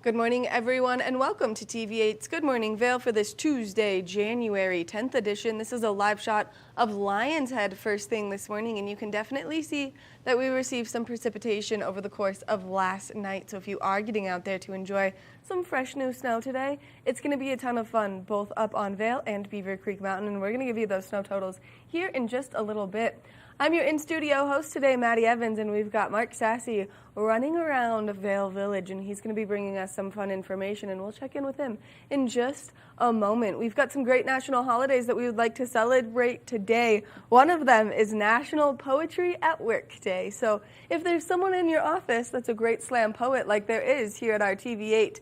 Good morning, everyone, and welcome to TV8's Good Morning Vail for this Tuesday, January 10th edition. This is a live shot of Lion's Head first thing this morning, and you can definitely see that we received some precipitation over the course of last night. So if you are getting out there to enjoy some fresh new snow today, it's going to be a ton of fun, both up on Vail and Beaver Creek Mountain, and we're going to give you those snow totals here in just a little bit. I'm your in-studio host today, Maddie Evans, and we've got Mark Sassy running around Vail Village, and he's going to be bringing us some fun information, and we'll check in with him in just a moment. We've got some great national holidays that we would like to celebrate today. One of them is National Poetry at Work Day. So if there's someone in your office that's a great slam poet like there is here at our TV8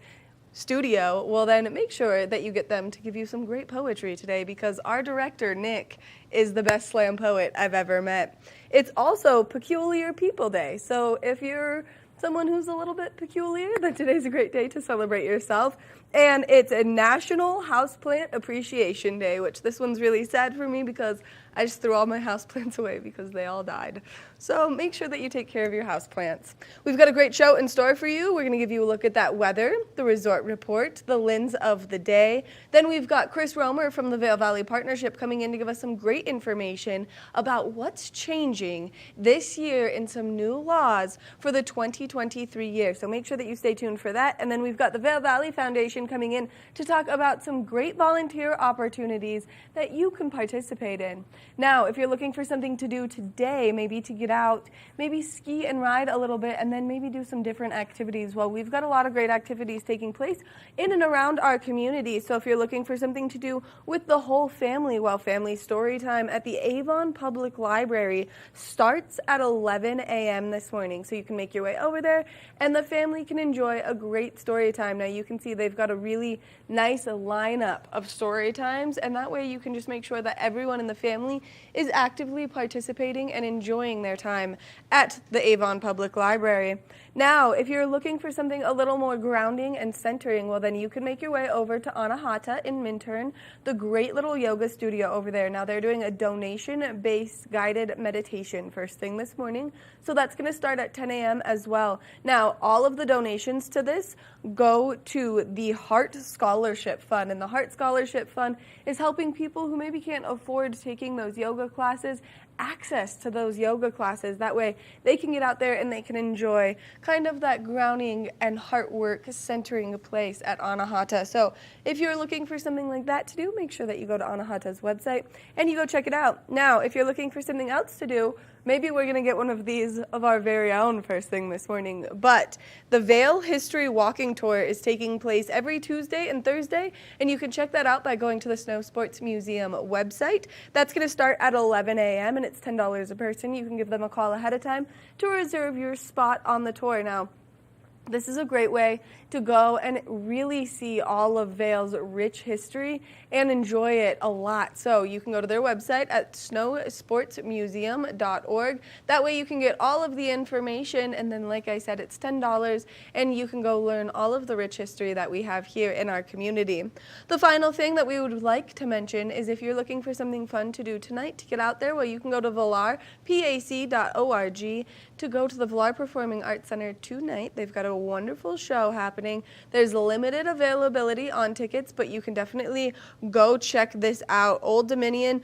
studio, well then make sure that you get them to give you some great poetry today, because our director, Nick, is the best slam poet I've ever met. It's also Peculiar People Day, so if you're someone who's a little bit peculiar, then today's a great day to celebrate yourself. And it's a National Houseplant Appreciation Day, which this one's really sad for me because I just threw all my houseplants away because they all died. So make sure that you take care of your houseplants. We've got a great show in store for you. We're going to give you a look at that weather, the resort report, the lens of the day. Then we've got Chris Romer from the Vail Valley Partnership coming in to give us some great information about what's changing this year in some new laws for the 2023 year. So make sure that you stay tuned for that. And then we've got the Vail Valley Foundation coming in to talk about some great volunteer opportunities that you can participate in. Now, if you're looking for something to do today, maybe to get out, maybe ski and ride a little bit, and then maybe do some different activities, well, we've got a lot of great activities taking place in and around our community. So if you're looking for something to do with the whole family, well, family story time at the Avon Public Library starts at 11 a.m. this morning. So you can make your way over there, and the family can enjoy a great story time. Now, you can see they've got a really nice lineup of story times, and that way you can just make sure that everyone in the family is actively participating and enjoying their time at the Avon Public Library. Now, if you're looking for something a little more grounding and centering, well, then you can make your way over to Anahata in Minturn, the great little yoga studio over there. Now, they're doing a donation-based guided meditation first thing this morning, so that's going to start at 10 a.m. as well. Now, all of the donations to this go to the Heart Scholarship Fund, and the Heart Scholarship Fund is helping people who maybe can't afford taking those yoga classes access to those yoga classes. That way they can get out there and they can enjoy kind of that grounding and heart work centering place at Anahata. So if you're looking for something like that to do, make sure that you go to Anahata's website and you go check it out. Now, if you're looking for something else to do, maybe we're going to get one of these of our very own first thing this morning. But the Vail History Walking Tour is taking place every Tuesday and Thursday, and you can check that out by going to the Snow Sports Museum website. That's going to start at 11 a.m., and it's $10 a person. You can give them a call ahead of time to reserve your spot on the tour. Now, this is a great way to go and really see all of Vail's rich history and enjoy it a lot. So you can go to their website at snowsportsmuseum.org. That way you can get all of the information, and then like I said, it's $10, and you can go learn all of the rich history that we have here in our community. The final thing that we would like to mention is if you're looking for something fun to do tonight to get out there, well, you can go to valarpac.org to go to the Valar Performing Arts Center tonight. They've got a wonderful show happening. There's limited availability on tickets, but you can definitely go check this out. Old Dominion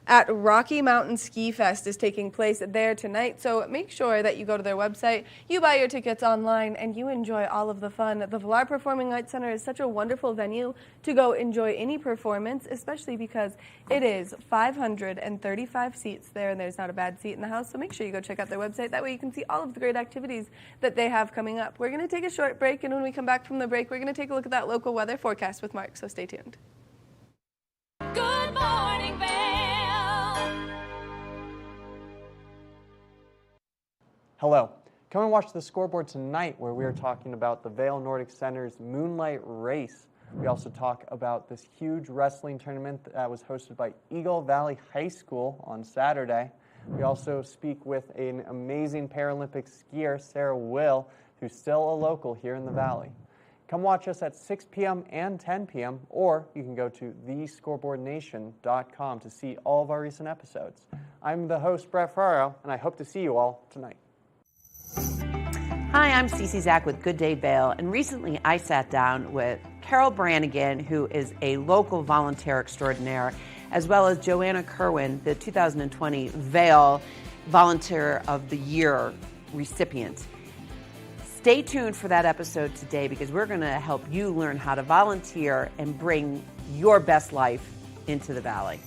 at Rocky Mountain Ski Fest is taking place there tonight, so make sure that you go to their website, you buy your tickets online, and you enjoy all of the fun. The Valar Performing Arts Center is such a wonderful venue to go enjoy any performance, especially because it is 535 seats there, and there's not a bad seat in the house, so make sure you go check out their website. That way you can see all of the great activities that they have coming up. We're going to take a short break, and when we come back from the break, we're going to take a look at that local weather forecast with Mark, so stay tuned. Good morning, Vail. Hello. Come and watch the scoreboard tonight, where we are talking about the Vail Nordic Center's Moonlight Race. We also talk about this huge wrestling tournament that was hosted by Eagle Valley High School on Saturday. We also speak with an amazing Paralympic skier, Sarah Will, who's still a local here in the Valley. Come watch us at 6 p.m. and 10 p.m., or you can go to thescoreboardnation.com to see all of our recent episodes. I'm the host, Brett Ferraro, and I hope to see you all tonight. Hi, I'm Cece Zach with Good Day Vail, and recently I sat down with Carol Brannigan, who is a local volunteer extraordinaire, as well as Joanna Kerwin, the 2020 Vail Volunteer of the Year recipient. Stay tuned for that episode today because we're going to help you learn how to volunteer and bring your best life into the Valley.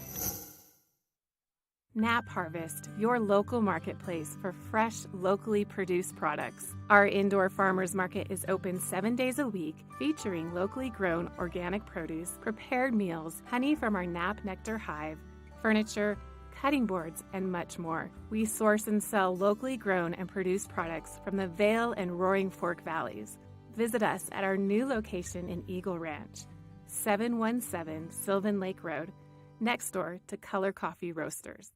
Nap Harvest, your local marketplace for fresh, locally produced products. Our indoor farmers market is open 7 days a week, featuring locally grown organic produce, prepared meals, honey from our Nap Nectar hive, furniture, cutting boards, and much more. We source and sell locally grown and produced products from the Vail and Roaring Fork Valleys. Visit us at our new location in Eagle Ranch, 717 Sylvan Lake Road, next door to Color Coffee Roasters.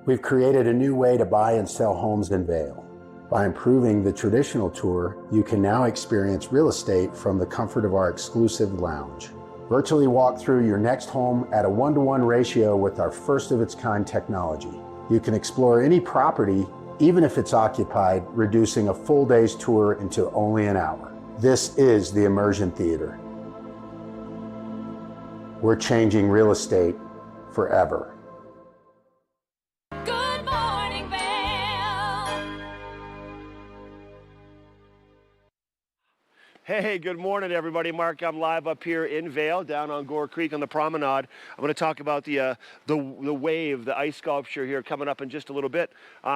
We've created a new way to buy and sell homes in Vail. By improving the traditional tour, you can now experience real estate from the comfort of our exclusive lounge. Virtually walk through your next home at a 1-to-1 ratio with our first-of-its-kind technology. You can explore any property, even if it's occupied, reducing a full day's tour into only an hour. This is the Immersion Theater. We're changing real estate forever. Good morning, Vail. Hey, good morning, everybody. Mark, I'm live up here in Vail, down on Gore Creek on the promenade. I'm going to talk about the wave, the ice sculpture here coming up in just a little bit.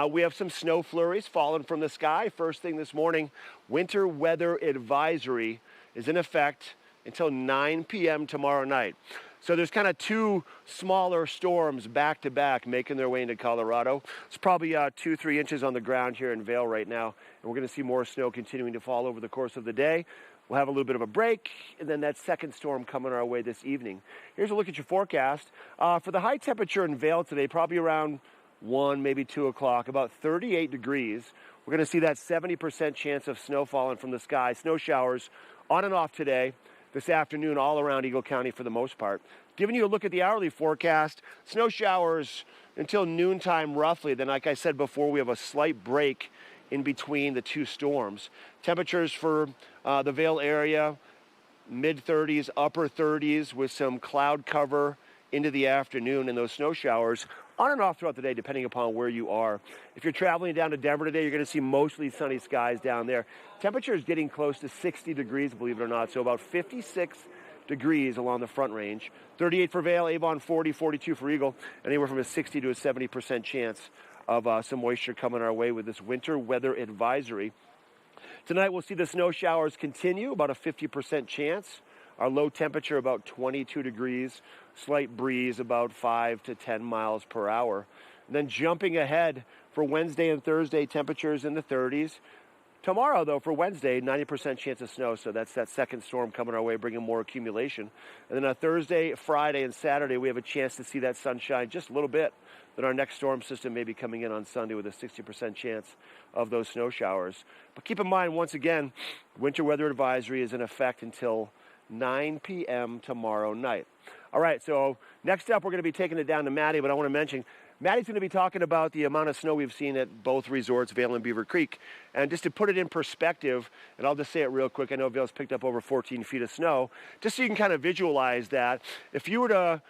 We have some snow flurries falling from the sky. First thing this morning, winter weather advisory is in effect until 9 p.m. tomorrow night. So there's kind of two smaller storms back to back making their way into Colorado. It's probably 2-3 inches on the ground here in Vail right now. And we're going to see more snow continuing to fall over the course of the day. We'll have a little bit of a break, and then that second storm coming our way this evening. Here's a look at your forecast. For the high temperature in Vail today, probably around 1, maybe 2 o'clock, about 38 degrees. We're going to see that 70% chance of snow falling from the sky. Snow showers on and off today, this afternoon, all around Eagle County for the most part. Giving you a look at the hourly forecast, snow showers until noontime roughly. Then, like I said before, we have a slight break in between the two storms. Temperatures for the Vail area, mid-30s, upper 30s with some cloud cover into the afternoon, and those snow showers on and off throughout the day depending upon where you are. If you're traveling down to Denver today, you're going to see mostly sunny skies down there. Temperature is getting close to 60 degrees, believe it or not, so about 56 degrees along the Front Range. 38 for Vail, Avon 40, 42 for Eagle, anywhere from a 60 to a 70% chance of some moisture coming our way with this winter weather advisory. Tonight we'll see the snow showers continue, about a 50% chance. Our low temperature about 22 degrees, slight breeze about 5 to 10 miles per hour. And then jumping ahead for Wednesday and Thursday, temperatures in the 30s. Tomorrow, though, for Wednesday, 90% chance of snow, so that's that second storm coming our way, bringing more accumulation. And then on Thursday, Friday, and Saturday, we have a chance to see that sunshine just a little bit. Then our next storm system may be coming in on Sunday with a 60% chance of those snow showers. But keep in mind, once again, winter weather advisory is in effect until 9 p.m. tomorrow night. All right, so next up, we're going to be taking it down to Maddie, but I want to mention, Maddie's going to be talking about the amount of snow we've seen at both resorts, Vail and Beaver Creek. And just to put it in perspective, and I'll just say it real quick, I know Vail's picked up over 14 feet of snow, just so you can kind of visualize that. If you were to,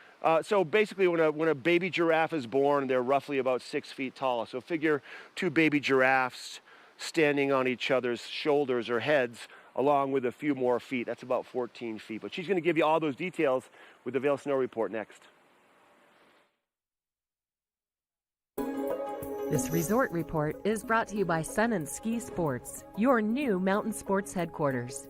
so basically when a baby giraffe is born, they're roughly about 6 feet tall. So figure two baby giraffes standing on each other's shoulders or heads, along with a few more feet. That's about 14 feet. But she's going to give you all those details with the Vail Snow Report next. This resort report is brought to you by Sun and Ski Sports, your new mountain sports headquarters.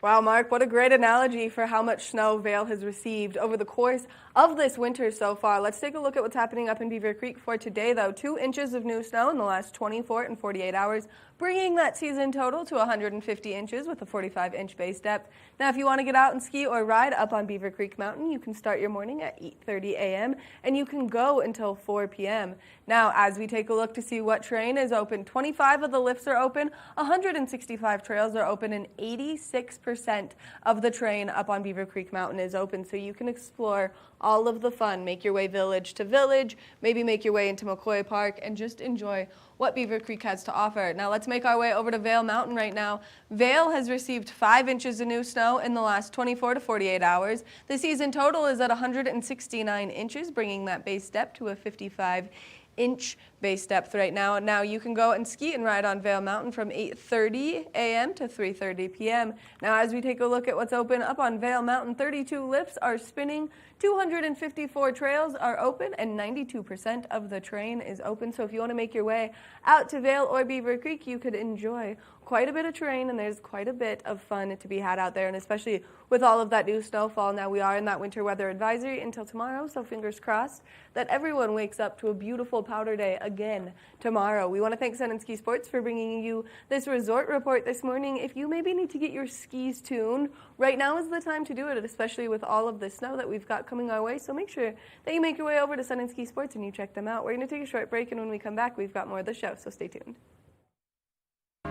Wow, Mark, what a great analogy for how much snow Vail has received over the course of this winter so far. Let's take a look at what's happening up in Beaver Creek for today, though. 2 inches of new snow in the last 24 and 48 hours, bringing that season total to 150 inches with a 45-inch base depth. Now, if you want to get out and ski or ride up on Beaver Creek Mountain, you can start your morning at 8:30 a.m. and you can go until 4 p.m. Now, as we take a look to see what terrain is open, 25 of the lifts are open, 165 trails are open, and 86% 90% of the train up on Beaver Creek Mountain is open, so you can explore all of the fun. Make your way village to village, maybe make your way into McCoy Park, and just enjoy what Beaver Creek has to offer. Now let's make our way over to Vail Mountain right now. Vail has received 5 inches of new snow in the last 24 to 48 hours. The season total is at 169 inches, bringing that base depth to a 55-inch base depth right now. And now you can go and ski and ride on Vail Mountain from 8:30 a.m. to 3:30 p.m. Now as we take a look at what's open up on Vail Mountain, 32 lifts are spinning, 254 trails are open, and 92% of the train is open. So if you want to make your way out to Vail or Beaver Creek, you could enjoy quite a bit of terrain, and there's quite a bit of fun to be had out there, and especially with all of that new snowfall. Now we are in that winter weather advisory until tomorrow, so fingers crossed that everyone wakes up to a beautiful powder day again tomorrow. We want to thank Sun and Ski Sports for bringing you this resort report this morning. If you maybe need to get your skis tuned, right now is the time to do it, especially with all of the snow that we've got coming our way. So make sure that you make your way over to Sun and Ski Sports and you check them out. We're going to take a short break, and when we come back, we've got more of the show, so stay tuned.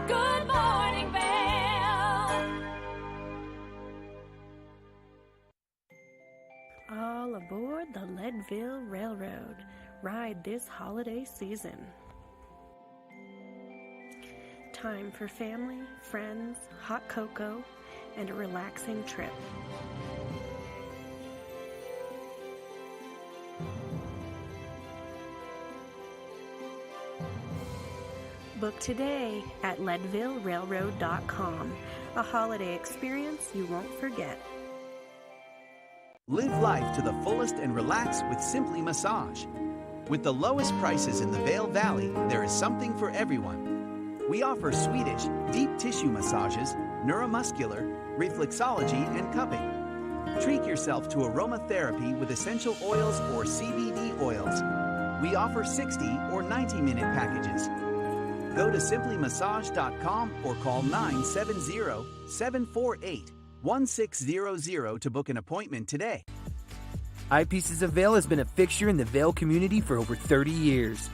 Good morning, Vail. All aboard the Leadville Railroad. Ride this holiday season. Time for family, friends, hot cocoa, and a relaxing trip. Book today at leadvillerailroad.com. A holiday experience you won't forget. Live life to the fullest and relax with Simply Massage. With the lowest prices in the Vail Valley, there is something for everyone. We offer Swedish, deep tissue massages, neuromuscular, reflexology, and cupping. Treat yourself to aromatherapy with essential oils or CBD oils. We offer 60 or 90-minute packages. Go to simplymassage.com or call 970-748-1600 to book an appointment today. Eyepieces of Vail has been a fixture in the Vail community for over 30 years.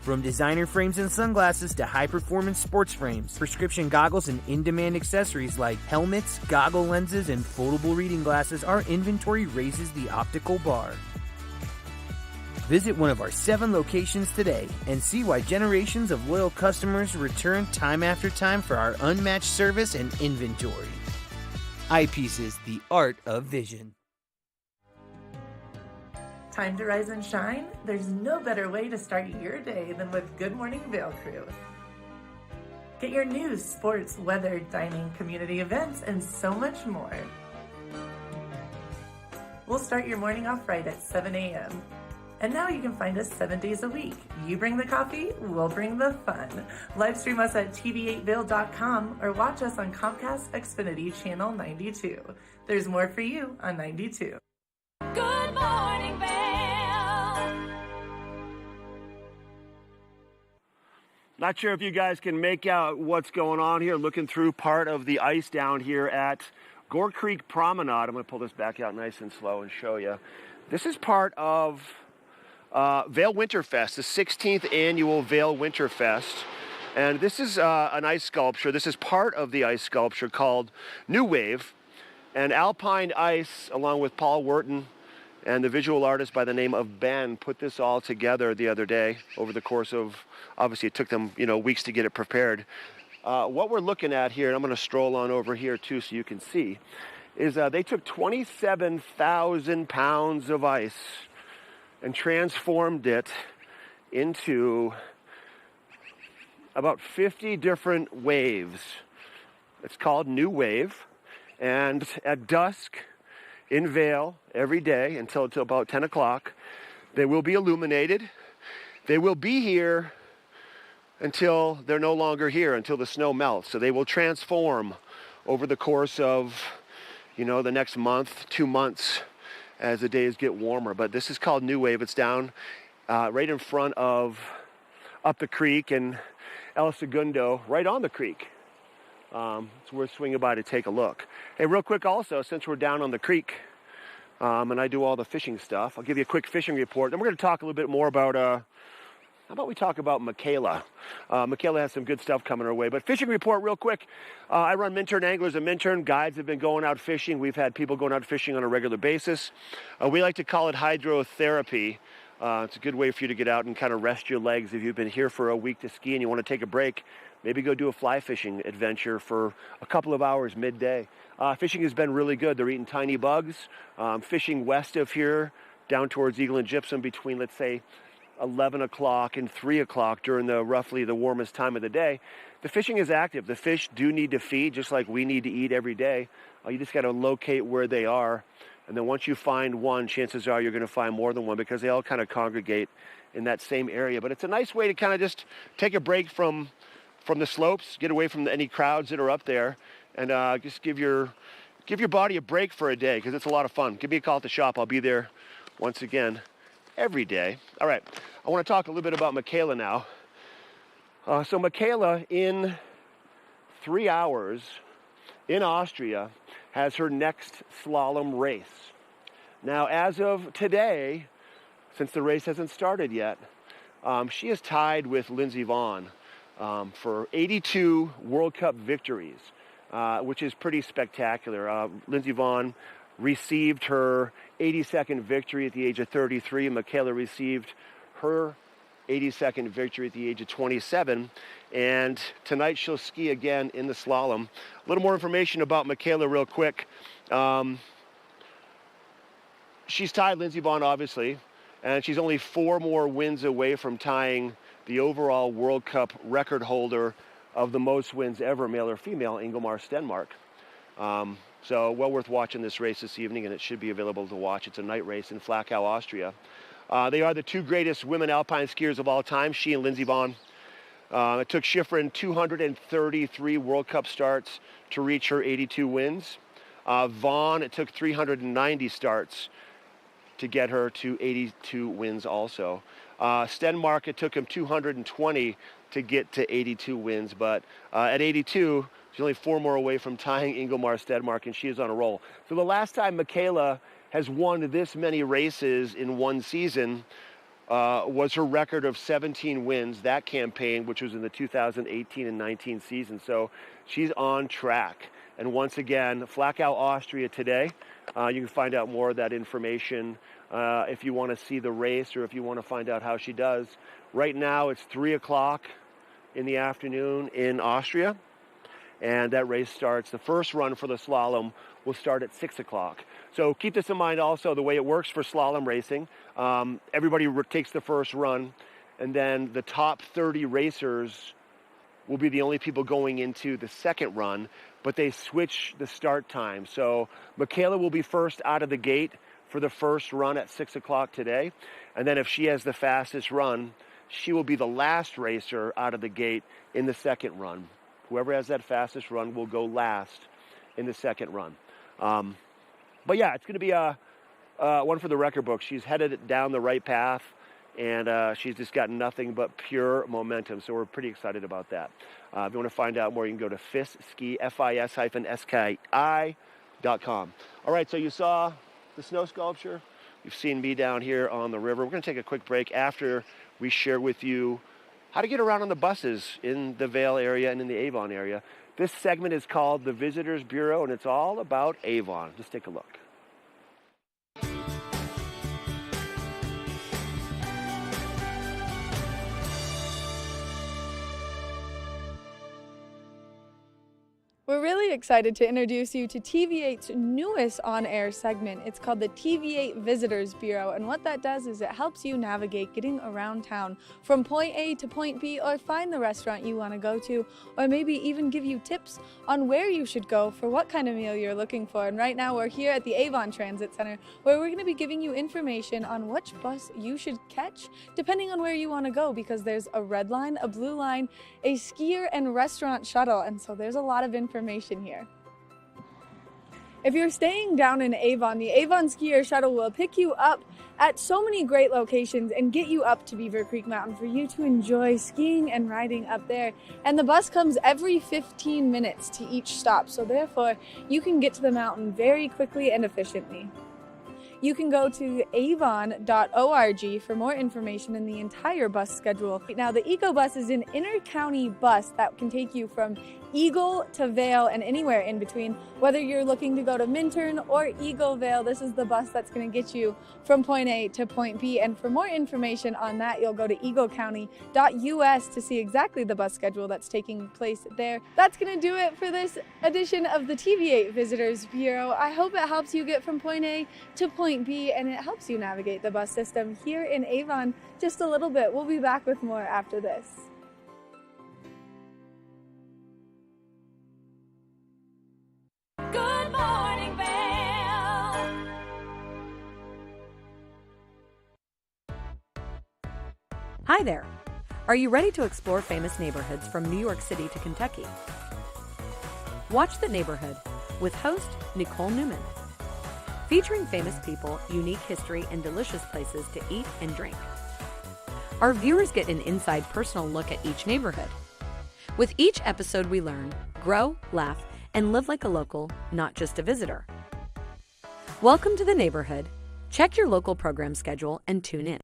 From designer frames and sunglasses to high-performance sports frames, prescription goggles, and in-demand accessories like helmets, goggle lenses, and foldable reading glasses, our inventory raises the optical bar. Visit one of our 7 locations today and see why generations of loyal customers return time after time for our unmatched service and inventory. Eyepieces, the art of vision. Time to rise and shine? There's no better way to start your day than with Good Morning Vail Crew. Get your news, sports, weather, dining, community events, and so much more. We'll start your morning off right at 7 a.m. And now you can find us 7 days a week. You bring the coffee, we'll bring the fun. Live stream us at tv8vail.com or watch us on Comcast Xfinity Channel 92. There's more for you on 92. Good morning, Vail. Not sure if you guys can make out what's going on here, looking through part of the ice down here at Gore Creek Promenade. I'm going to pull this back out nice and slow and show you. This is part of Vail Winterfest, the 16th annual Vail Winterfest. And this is an ice sculpture. This is part of the ice sculpture called New Wave. And Alpine Ice, along with Paul Wharton and the visual artist by the name of Ben, put this all together the other day over the course of, obviously it took them, weeks to get it prepared. What we're looking at here, and I'm going to stroll on over here too so you can see, is they took 27,000 pounds of ice and transformed it into about 50 different waves. It's called New Wave. And at dusk in Vail every day until about 10 o'clock, they will be illuminated. They will be here until they're no longer here, until the snow melts. So they will transform over the course of, the next month, 2 months, as the days get warmer. But this is called New Wave. It's down right in front of up the creek and El Segundo, right on the creek. It's worth swinging by to take a look. Hey, real quick also, since we're down on the creek and I do all the fishing stuff, I'll give you a quick fishing report. Then we're going to talk a little bit more about how about we talk about Michaela? Michaela has some good stuff coming our way. But fishing report real quick. I run Minturn Anglers and Minturn. Guides have been going out fishing. We've had people going out fishing on a regular basis. We like to call it hydrotherapy. It's a good way for you to get out and kind of rest your legs. If you've been here for a week to ski and you want to take a break, maybe go do a fly fishing adventure for a couple of hours midday. Fishing has been really good. They're eating tiny bugs. Fishing west of here, down towards Eagle and Gypsum between, let's say, 11 o'clock and 3 o'clock during roughly the warmest time of the day. The fishing is active. The fish do need to feed just like we need to eat every day. You just got to locate where they are. And then once you find one, chances are you're going to find more than one because they all kind of congregate in that same area. But it's a nice way to kind of just take a break from the slopes, get away from any crowds that are up there, and just give your body a break for a day because it's a lot of fun. Give me a call at the shop. I'll be there once again every day. All right, I want to talk a little bit about Michaela now. So Michaela, in 3 hours in Austria, has her next slalom race. Now, as of today, since the race hasn't started yet, she is tied with Lindsey Vonn for 82 World Cup victories, which is pretty spectacular. Lindsey Vonn received her 82nd victory at the age of 33. Michaela received her 82nd victory at the age of 27. And tonight she'll ski again in the slalom. A little more information about Michaela real quick. She's tied Lindsey Vonn, obviously, and she's only 4 more wins away from tying the overall World Cup record holder of the most wins ever, male or female, Ingemar Stenmark. So well worth watching this race this evening, and it should be available to watch. It's a night race in Flachau, Austria. They are the 2 greatest women alpine skiers of all time, she and Lindsey Vonn. It took Schifrin 233 World Cup starts to reach her 82 wins. Vonn, it took 390 starts to get her to 82 wins also. Stenmark, it took him 220 to get to 82 wins, but at 82, she's only 4 more away from tying Ingemar Stenmark, and she is on a roll. So the last time Michaela has won this many races in one season was her record of 17 wins, that campaign, which was in the 2018 and 19 season. So she's on track. And once again, Flachau, Austria today. You can find out more of that information if you want to see the race or if you want to find out how she does. Right now, it's 3 o'clock in the afternoon in Austria. And that race starts, the first run for the slalom will start at 6 o'clock. So keep this in mind also, the way it works for slalom racing. Everybody takes the first run, and then the top 30 racers will be the only people going into the second run, but they switch the start time. So Michaela will be first out of the gate for the first run at 6 o'clock today. And then if she has the fastest run, she will be the last racer out of the gate in the second run. Whoever has that fastest run will go last in the second run. But yeah, it's going to be one for the record book. She's headed down the right path, and she's just got nothing but pure momentum. So we're pretty excited about that. If you want to find out more, you can go to FISSKI, FIS-SKI.com. All right, so you saw the snow sculpture. You've seen me down here on the river. We're going to take a quick break after we share with you how to get around on the buses in the Vail area and in the Avon area. This segment is called the Visitors Bureau, and it's all about Avon. Just take a look. We're really excited to introduce you to TV8's newest on-air segment. It's called the TV8 Visitors Bureau, and what that does is it helps you navigate getting around town from point A to point B, or find the restaurant you want to go to, or maybe even give you tips on where you should go for what kind of meal you're looking for. And right now we're here at the Avon Transit Center, where we're going to be giving you information on which bus you should catch depending on where you want to go, because there's a red line, a blue line, a skier and restaurant shuttle, and so there's a lot of information here. If you're staying down in Avon, the Avon Skier Shuttle will pick you up at so many great locations and get you up to Beaver Creek Mountain for you to enjoy skiing and riding up there. And the bus comes every 15 minutes to each stop, so therefore you can get to the mountain very quickly and efficiently. You can go to avon.org for more information in the entire bus schedule. Now, the EcoBus is an inter-county bus that can take you from Eagle to Vail and anywhere in between. Whether you're looking to go to Minturn or Eagle Vail, this is the bus that's going to get you from point A to point B. And for more information on that, you'll go to eaglecounty.us to see exactly the bus schedule that's taking place there. That's going to do it for this edition of the TV8 Visitors Bureau. I hope it helps you get from point A to point B, and it helps you navigate the bus system here in Avon just a little bit. We'll be back with more after this. Good morning, Vail. Hi there. Are you ready to explore famous neighborhoods from New York City to Kentucky? Watch The Neighborhood with host Nicole Newman. Featuring famous people, unique history, and delicious places to eat and drink. Our viewers get an inside personal look at each neighborhood. With each episode we learn, grow, laugh, and live like a local, not just a visitor. Welcome to The Neighborhood. Check your local program schedule and tune in.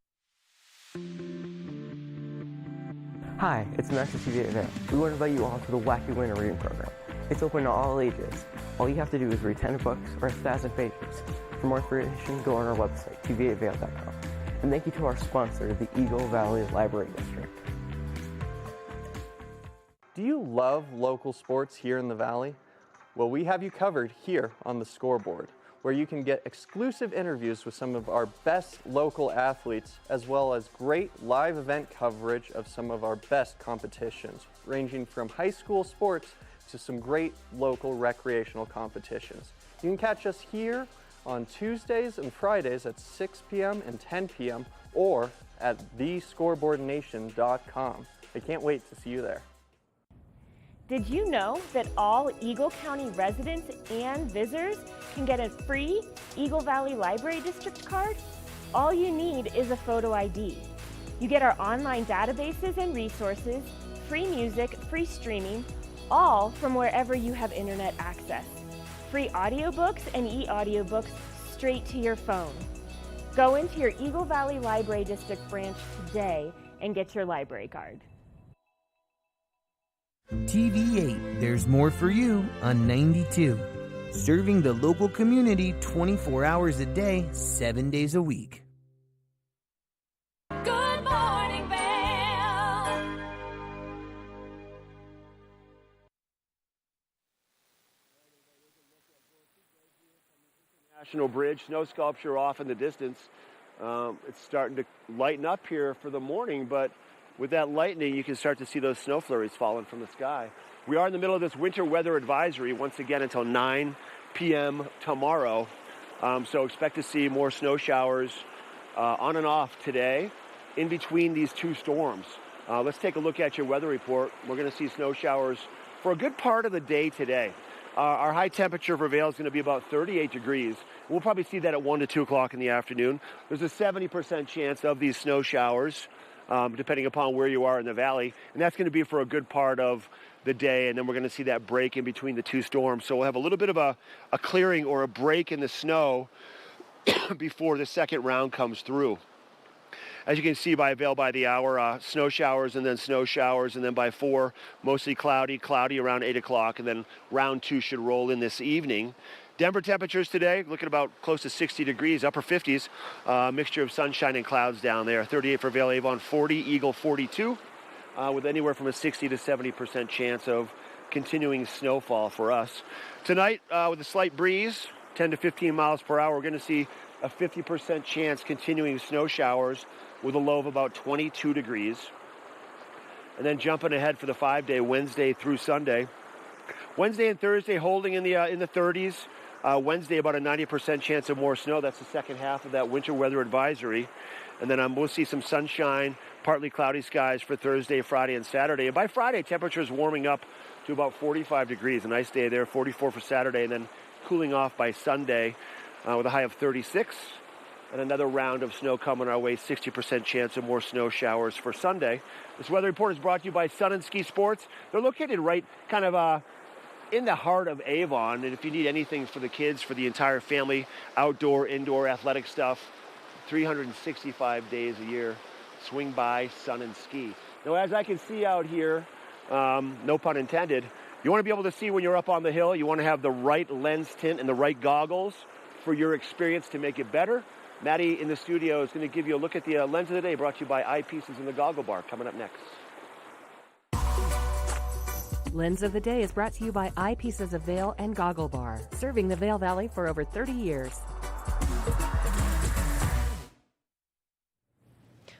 Hi, it's Max at TV8 Vail. We want to invite you all to the Wacky Winter Reading Program. It's open to all ages. All you have to do is read 10 books or 1,000 pages. For more information, go on our website, tv8vail.com. And thank you to our sponsor, the Eagle Valley Library District. Do you love local sports here in the Valley? Well, we have you covered here on the Scoreboard, where you can get exclusive interviews with some of our best local athletes, as well as great live event coverage of some of our best competitions, ranging from high school sports to some great local recreational competitions. You can catch us here on Tuesdays and Fridays at 6 p.m. and 10 p.m. or at thescoreboardnation.com. I can't wait to see you there. Did you know that all Eagle County residents and visitors can get a free Eagle Valley Library District card? All you need is a photo ID. You get our online databases and resources, free music, free streaming, all from wherever you have internet access. Free audiobooks and e-audiobooks straight to your phone. Go into your Eagle Valley Library District branch today and get your library card. TV8, there's more for you on 92. Serving the local community 24 hours a day, 7 days a week. Good morning, Vail. National Bridge, snow sculpture off in the distance. It's starting to lighten up here for the morning, but with that lightning, you can start to see those snow flurries falling from the sky. We are in the middle of this winter weather advisory once again until 9 p.m. tomorrow. So expect to see more snow showers on and off today in between these two storms. Let's take a look at your weather report. We're going to see snow showers for a good part of the day today. Our high temperature for Vail is going to be about 38 degrees. We'll probably see that at 1 to 2 o'clock in the afternoon. There's a 70% chance of these snow showers, depending upon where you are in the valley. And that's going to be for a good part of the day. And then we're going to see that break in between the two storms. So we'll have a little bit of a clearing or a break in the snow before the second round comes through. As you can see by Vail by the hour, snow showers and then snow showers, and then by 4, mostly cloudy around 8 o'clock, and then round 2 should roll in this evening. Denver temperatures today, looking about close to 60 degrees, upper 50s, mixture of sunshine and clouds down there. 38 for Vail Avon, 40, Eagle 42, with anywhere from a 60 to 70% chance of continuing snowfall for us. Tonight, with a slight breeze, 10 to 15 miles per hour, we're going to see a 50% chance continuing snow showers with a low of about 22 degrees. And then jumping ahead for the 5-day, Wednesday through Sunday. Wednesday and Thursday holding in the 30s. Wednesday about a 90% chance of more snow. That's the second half of that winter weather advisory. And then we'll see some sunshine, partly cloudy skies for Thursday, Friday, and Saturday. And by Friday, temperatures warming up to about 45 degrees. A nice day there, 44 for Saturday, and then cooling off by Sunday with a high of 36. And another round of snow coming our way, 60% chance of more snow showers for Sunday. This weather report is brought to you by Sun and Ski Sports. They're located right kind of in the heart of Avon, and if you need anything for the kids, for the entire family, outdoor, indoor, athletic stuff, 365 days a year, swing by Sun and Ski. Now, as I can see out here, no pun intended, you want to be able to see when you're up on the hill. You want to have the right lens tint and the right goggles for your experience to make it better. Maddie in the studio is going to give you a look at the lens of the day, brought to you by Eyepieces in the Goggle Bar, coming up next. Lens of the Day is brought to you by Eyepieces of Vail and Goggle Bar, serving the Vail Valley for over 30 years.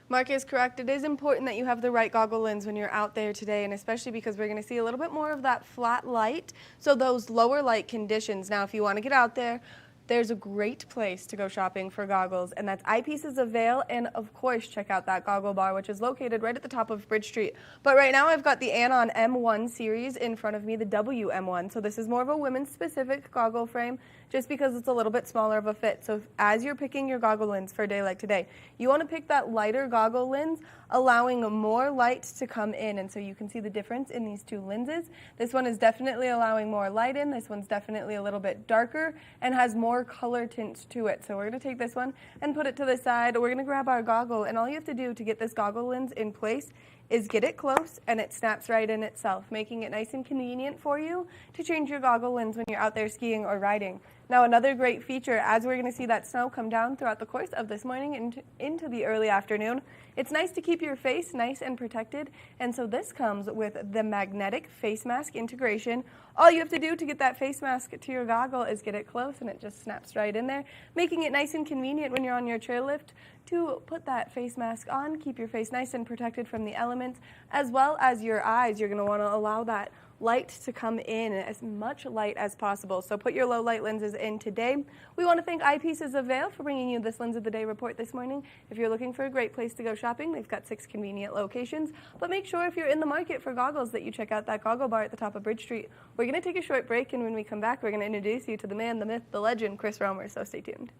Mark is correct. It is important that you have the right goggle lens when you're out there today, and especially because we're going to see a little bit more of that flat light, so those lower light conditions. Now, if you want to get out there, there's a great place to go shopping for goggles, and that's Eyepieces of Vail, and of course, check out that Goggle Bar, which is located right at the top of Bridge Street. But right now, I've got the Anon M1 series in front of me, the WM1, so this is more of a women's-specific goggle frame, just because it's a little bit smaller of a fit. So as you're picking your goggle lens for a day like today, you want to pick that lighter goggle lens, allowing more light to come in, and so you can see the difference in these two lenses. This one is definitely allowing more light in. This one's definitely a little bit darker and has more color tints to it. So we're going to take this one and put it to the side. We're going to grab our goggle, and all you have to do to get this goggle lens in place is get it close, and it snaps right in itself, making it nice and convenient for you to change your goggle lens when you're out there skiing or riding. Now, another great feature, as we're going to see that snow come down throughout the course of this morning into the early afternoon, it's nice to keep your face nice and protected, and so this comes with the magnetic face mask integration. All you have to do to get that face mask to your goggle is get it close, and it just snaps right in there, making it nice and convenient when you're on your trail lift to put that face mask on, keep your face nice and protected from the elements, as well as your eyes. You're going to want to allow that light to come in, as much light as possible. So put your low light lenses in today. We want to thank Eyepieces of Vail for bringing you this Lens of the Day report this morning. If you're looking for a great place to go shopping, they've got 6 convenient locations. But make sure if you're in the market for goggles that you check out that Goggle Bar at the top of Bridge Street. We're going to take a short break, and when we come back, we're going to introduce you to the man, the myth, the legend, Chris Romer. So stay tuned.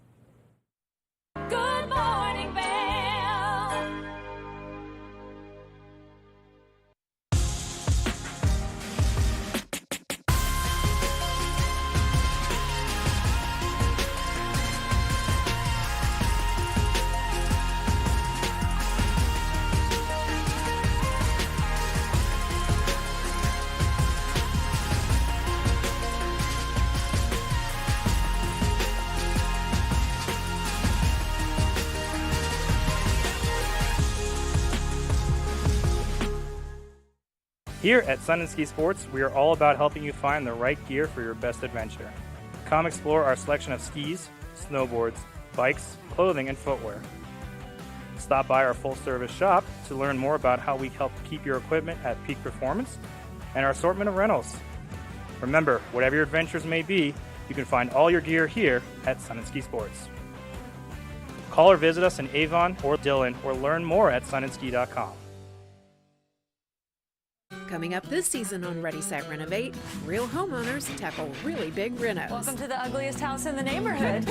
Good morning, Vail. Here at Sun and Ski Sports, we are all about helping you find the right gear for your best adventure. Come explore our selection of skis, snowboards, bikes, clothing, and footwear. Stop by our full-service shop to learn more about how we help keep your equipment at peak performance and our assortment of rentals. Remember, whatever your adventures may be, you can find all your gear here at Sun and Ski Sports. Call or visit us in Avon or Dillon or learn more at sunandski.com. Coming up this season on Ready, Set, Renovate, real homeowners tackle really big renos. Welcome to the ugliest house in the neighborhood.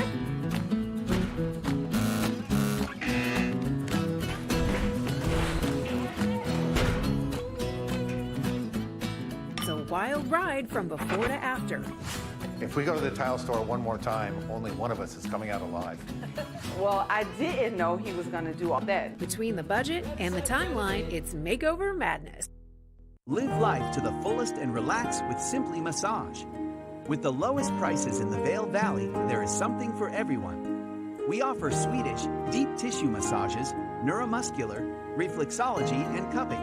It's a wild ride from before to after. If we go to the tile store one more time, only one of us is coming out alive. Well, I didn't know he was going to do all that. Between the budget and the timeline, it's makeover madness. Live life to the fullest and relax with Simply Massage. With the lowest prices in the Vail Valley, there is something for everyone. We offer Swedish, deep tissue massages, neuromuscular, reflexology, and cupping.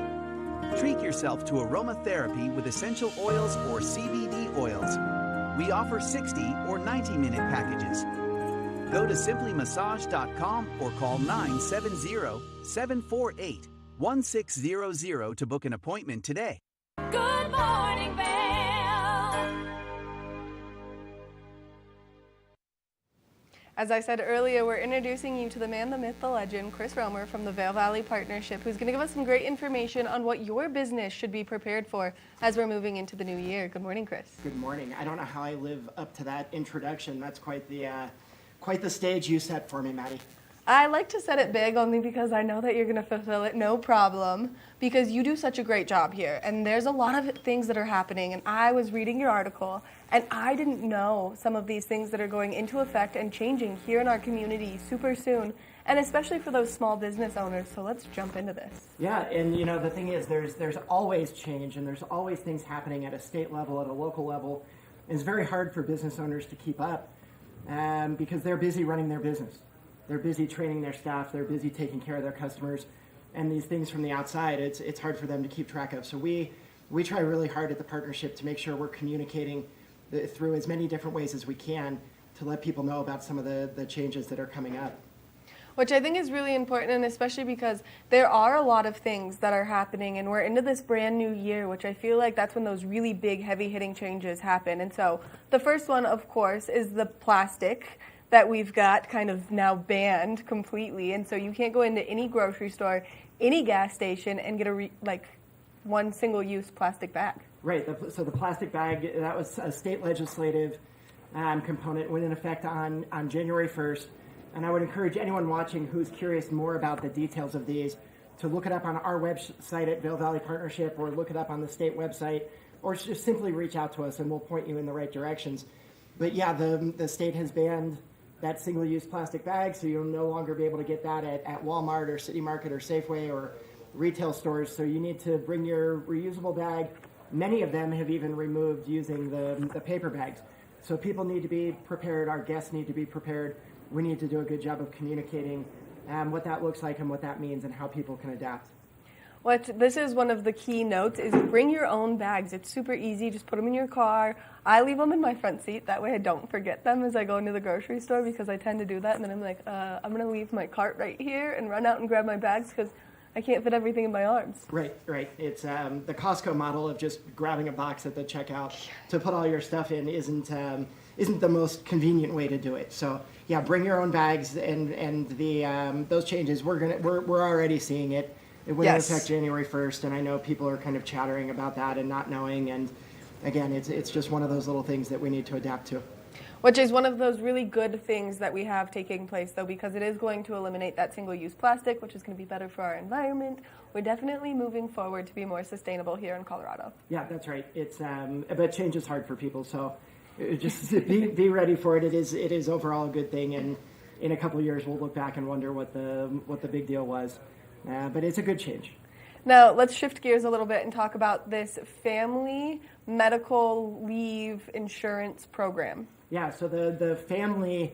Treat yourself to aromatherapy with essential oils or CBD oils. We offer 60 or 90-minute packages. Go to simplymassage.com or call 970-748-1600 to book an appointment today. Good morning, Vail. As I said earlier, we're introducing you to the man, the myth, the legend, Chris Romer from the Vail Valley Partnership, who's going to give us some great information on what your business should be prepared for as we're moving into the new year. Good morning, Chris. Good morning. I don't know how I live up to that introduction. That's quite the stage you set for me, Maddie. I like to set it big only because I know that you're going to fulfill it, no problem, because you do such a great job here. And there's a lot of things that are happening. And I was reading your article, and I didn't know some of these things that are going into effect and changing here in our community super soon, and especially for those small business owners. So let's jump into this. Yeah, and the thing is, there's always change, and there's always things happening at a state level, at a local level. It's very hard for business owners to keep up because they're busy running their business. They're busy training their staff. They're busy taking care of their customers. And these things from the outside, it's hard for them to keep track of. So we try really hard at the partnership to make sure we're communicating through as many different ways as we can to let people know about some of the changes that are coming up. Which I think is really important, and especially because there are a lot of things that are happening, and we're into this brand new year, which I feel like that's when those really big, heavy-hitting changes happen. And so the first one, of course, is the plastic that we've got kind of now banned completely. And so you can't go into any grocery store, any gas station, and get one single-use plastic bag. Right. So the plastic bag, that was a state legislative component, went in effect on January 1st. And I would encourage anyone watching who's curious more about the details of these to look it up on our website at Vail Valley Partnership, or look it up on the state website, or just simply reach out to us and we'll point you in the right directions. But yeah, the state has banned that single-use plastic bag, so you'll no longer be able to get that at Walmart or City Market or Safeway or retail stores. So you need to bring your reusable bag. Many of them have even removed using the paper bags. So people need to be prepared. Our guests need to be prepared. We need to do a good job of communicating what that looks like and what that means and how people can adapt. This is one of the key notes, is bring your own bags. It's super easy. Just put them in your car. I leave them in my front seat. That way I don't forget them as I go into the grocery store, because I tend to do that. And then I'm like, I'm going to leave my cart right here and run out and grab my bags because I can't fit everything in my arms. Right. It's the Costco model of just grabbing a box at the checkout to put all your stuff in isn't the most convenient way to do it. So yeah, bring your own bags, and those changes we're already seeing it. It went into effect January 1st, and I know people are kind of chattering about that and not knowing. And again, it's just one of those little things that we need to adapt to. Which is one of those really good things that we have taking place, though, because it is going to eliminate that single-use plastic, which is going to be better for our environment. We're definitely moving forward to be more sustainable here in Colorado. Yeah, that's right. It's but change is hard for people, so just be ready for it. It is overall a good thing, and in a couple of years we'll look back and wonder what the big deal was. But it's a good change. Now, let's shift gears a little bit and talk about this family medical leave insurance program. Yeah, so the family,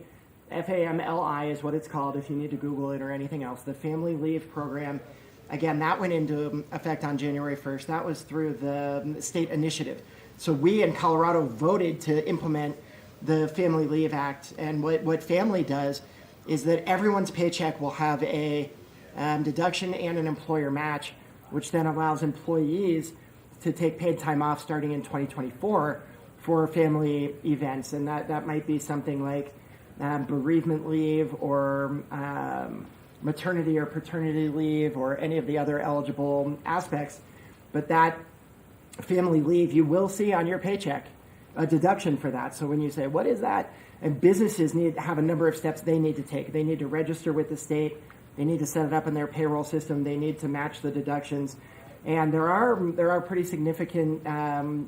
FAMLI is what it's called if you need to Google it or anything else. The family leave program, again, that went into effect on January 1st. That was through the state initiative. So we in Colorado voted to implement the Family Leave Act. And what family does is that everyone's paycheck will have a deduction and an employer match, which then allows employees to take paid time off starting in 2024 for family events. And that might be something like bereavement leave or maternity or paternity leave or any of the other eligible aspects. But that family leave, you will see on your paycheck a deduction for that. So when you say, what is that? And businesses have a number of steps they need to take. They need to register with the state. They need to set it up in their payroll system. They need to match the deductions. And there are pretty significant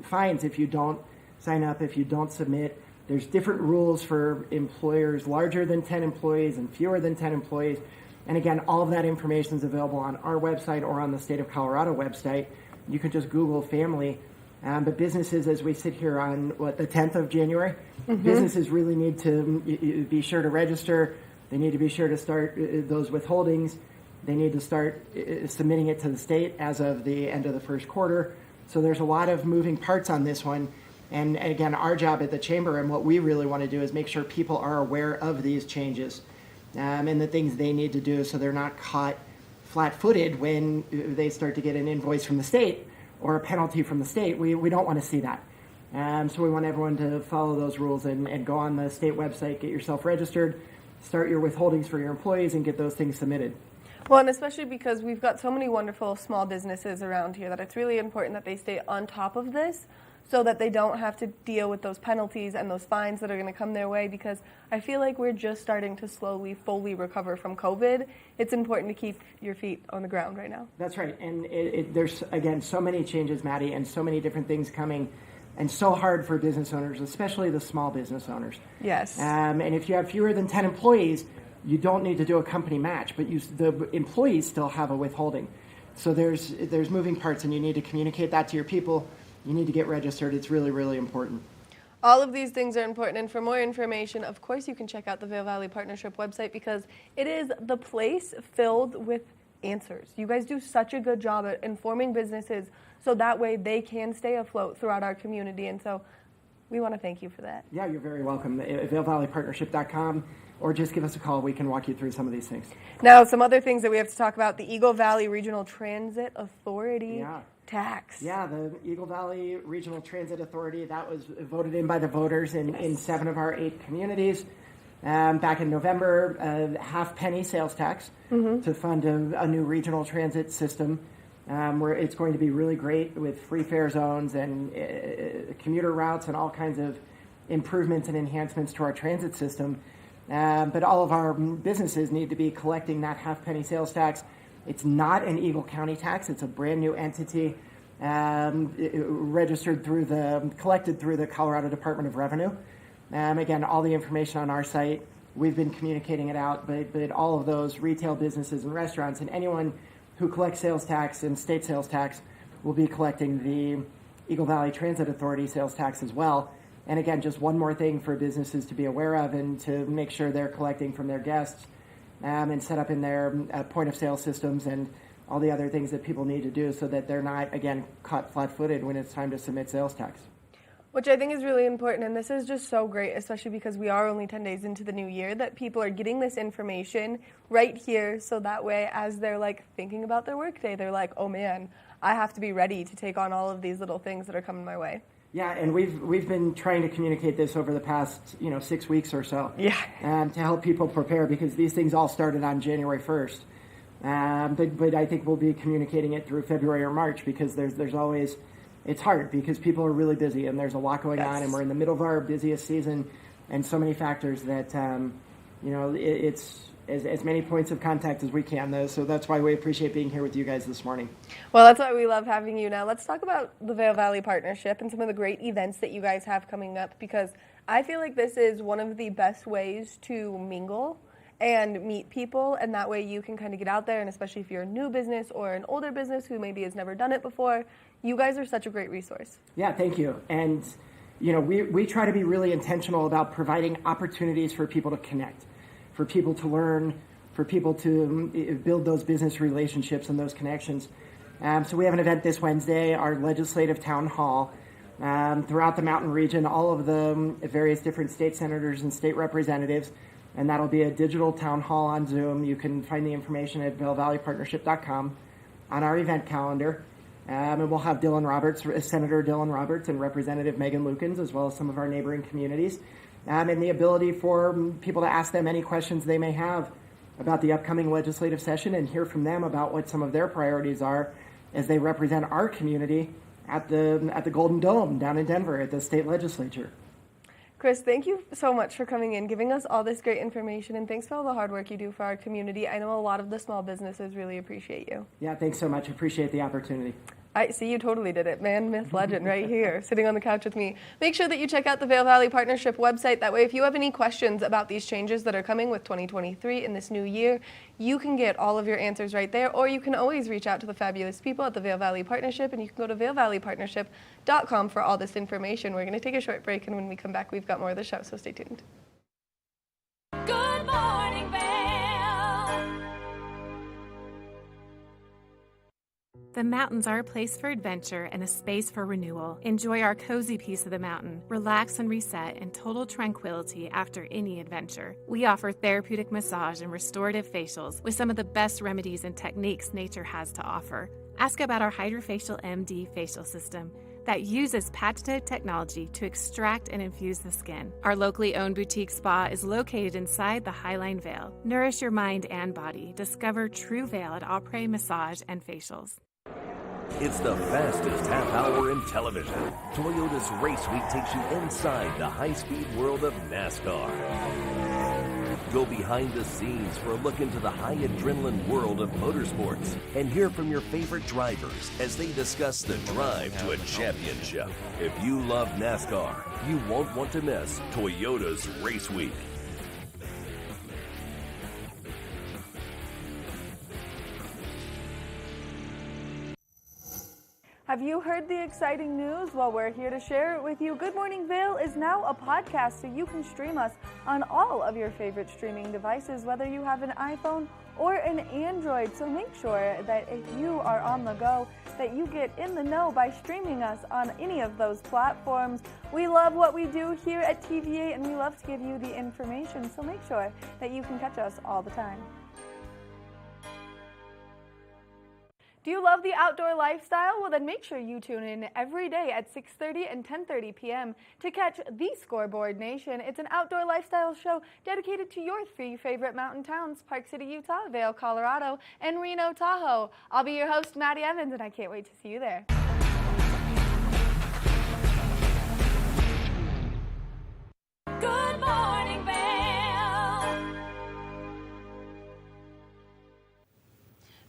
fines if you don't sign up, if you don't submit. There's different rules for employers larger than 10 employees and fewer than 10 employees. And again, all of that information is available on our website or on the State of Colorado website. You can just Google family. But businesses, as we sit here on, the 10th of January, businesses really need to be sure to register. They need to be sure to start those withholdings. They need to start submitting it to the state as of the end of the first quarter. So there's a lot of moving parts on this one. And again, our job at the Chamber and what we really want to do is make sure people are aware of these changes and the things they need to do so they're not caught flat-footed when they start to get an invoice from the state or a penalty from the state. We don't want to see that. So we want everyone to follow those rules and go on the state website, get yourself registered, start your withholdings for your employees, and get those things submitted. Well, and especially because we've got so many wonderful small businesses around here that it's really important that they stay on top of this so that they don't have to deal with those penalties and those fines that are going to come their way, because I feel like we're just starting to slowly, fully recover from COVID. It's important to keep your feet on the ground right now. That's right. And there's, again, so many changes, Maddie, and so many different things coming, and so hard for business owners, especially the small business owners. Yes. And if you have fewer than 10 employees, you don't need to do a company match, but the employees still have a withholding. So there's moving parts, and you need to communicate that to your people. You need to get registered. It's really, really important. All of these things are important, and for more information, of course, you can check out the Vail Valley Partnership website, because it is the place filled with answers. You guys do such a good job at informing businesses so that way they can stay afloat throughout our community, and so we want to thank you for that. Yeah, you're very welcome. VailValleyPartnership.com, or just give us a call. We can walk you through some of these things. Now, some other things that we have to talk about: the Eagle Valley Regional Transit Authority tax. Yeah, the Eagle Valley Regional Transit Authority, that was voted in by the voters in 7 of our 8 communities. Back in November, a half-penny sales tax to fund a new regional transit system, where it's going to be really great with free fare zones and commuter routes and all kinds of improvements and enhancements to our transit system. But all of our businesses need to be collecting that half-penny sales tax. It's not an Eagle County tax. It's a brand new entity collected through the Colorado Department of Revenue. Again, all the information on our site. We've been communicating it out, but all of those retail businesses and restaurants and anyone who collects sales tax and state sales tax will be collecting the Eagle Valley Transit Authority sales tax as well. And again, just one more thing for businesses to be aware of and to make sure they're collecting from their guests and set up in their point of sale systems and all the other things that people need to do so that they're not, again, caught flat-footed when it's time to submit sales tax. Which I think is really important, and this is just so great, especially because we are only 10 days into the new year, that people are getting this information right here, so that way as they're thinking about their workday, they're like, oh man, I have to be ready to take on all of these little things that are coming my way. Yeah, and we've been trying to communicate this over the past 6 weeks or so. Yeah. To help people prepare, because these things all started on January 1st. But I think we'll be communicating it through February or March, because there's always, it's hard because people are really busy and there's a lot going on, and we're in the middle of our busiest season, and so many factors that it's as many points of contact as we can, though. So that's why we appreciate being here with you guys this morning. Well, that's why we love having you. Now let's talk about the Vail Valley Partnership and some of the great events that you guys have coming up, because I feel like this is one of the best ways to mingle and meet people, and that way you can kind of get out there, and especially if you're a new business or an older business who maybe has never done it before, you guys are such a great resource. Yeah, thank you. And we try to be really intentional about providing opportunities for people to connect, for people to learn, for people to build those business relationships and those connections. So we have an event this Wednesday, our legislative town hall. Throughout the mountain region, all of the various different state senators and state representatives, and that'll be a digital town hall on Zoom. You can find the information at VailValleyPartnership.com on our event calendar. And we'll have Senator Dylan Roberts and Representative Megan Lukens, as well as some of our neighboring communities, and the ability for people to ask them any questions they may have about the upcoming legislative session and hear from them about what some of their priorities are as they represent our community at the Golden Dome down in Denver at the state legislature. Chris, thank you so much for coming in, giving us all this great information, and thanks for all the hard work you do for our community. I know a lot of the small businesses really appreciate you. Yeah, thanks so much. Appreciate the opportunity. I see, you totally did it. Man, myth, legend right here, sitting on the couch with me. Make sure that you check out the Vail Valley Partnership website. That way, if you have any questions about these changes that are coming with 2023 in this new year, you can get all of your answers right there, or you can always reach out to the fabulous people at the Vail Valley Partnership, and you can go to vailvalleypartnership.com for all this information. We're going to take a short break, and when we come back, we've got more of the show, so stay tuned. Good morning, Vail. The mountains are a place for adventure and a space for renewal. Enjoy our cozy piece of the mountain. Relax and reset in total tranquility after any adventure. We offer therapeutic massage and restorative facials with some of the best remedies and techniques nature has to offer. Ask about our Hydrofacial MD facial system that uses patented technology to extract and infuse the skin. Our locally owned boutique spa is located inside the Highline Vail. Nourish your mind and body. Discover True Vail at Après Massage and Facials. It's the fastest half hour in television. Toyota's Race Week takes you inside the high-speed world of NASCAR. Go behind the scenes for a look into the high adrenaline world of motorsports and hear from your favorite drivers as they discuss the drive to a championship. If you love NASCAR, you won't want to miss Toyota's Race Week. Have you heard the exciting news? Well, we're here to share it with you. Good Morning Vail is now a podcast, so you can stream us on all of your favorite streaming devices, whether you have an iPhone or an Android. So make sure that if you are on the go, that you get in the know by streaming us on any of those platforms. We love what we do here at TVA, and we love to give you the information, so make sure that you can catch us all the time. Do you love the outdoor lifestyle? Well, then make sure you tune in every day at 6:30 and 10:30 p.m. to catch The Scoreboard Nation. It's an outdoor lifestyle show dedicated to your three favorite mountain towns: Park City, Utah, Vail, Colorado, and Reno, Tahoe. I'll be your host, Maddie Evans, and I can't wait to see you there. Good morning, Vail.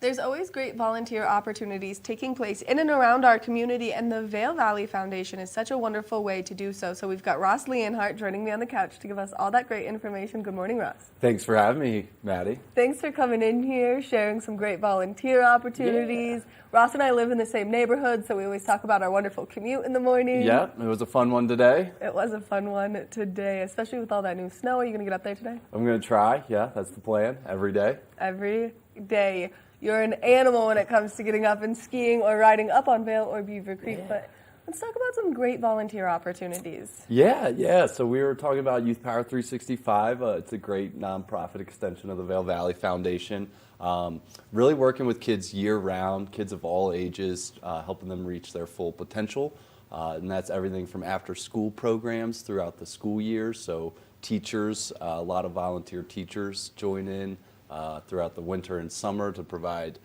There's always great volunteer opportunities taking place in and around our community, and the Vail Valley Foundation is such a wonderful way to do so. So we've got Ross Leonhart joining me on the couch to give us all that great information. Good morning, Ross. Thanks for having me, Maddie. Thanks for coming in here, sharing some great volunteer opportunities. Yeah. Ross and I live in the same neighborhood, so we always talk about our wonderful commute in the morning. Yeah, it was a fun one today. It was a fun one today, especially with all that new snow. Are you going to get up there today? I'm going to try. Yeah, that's the plan. Every day. Every day. You're an animal when it comes to getting up and skiing or riding up on Vail or Beaver Creek, but let's talk about some great volunteer opportunities. Yeah. So we were talking about Youth Power 365. It's a great nonprofit extension of the Vail Valley Foundation. Really working with kids year-round, kids of all ages, helping them reach their full potential. And that's everything from after-school programs throughout the school year. So teachers, a lot of volunteer teachers join in throughout the winter and summer to provide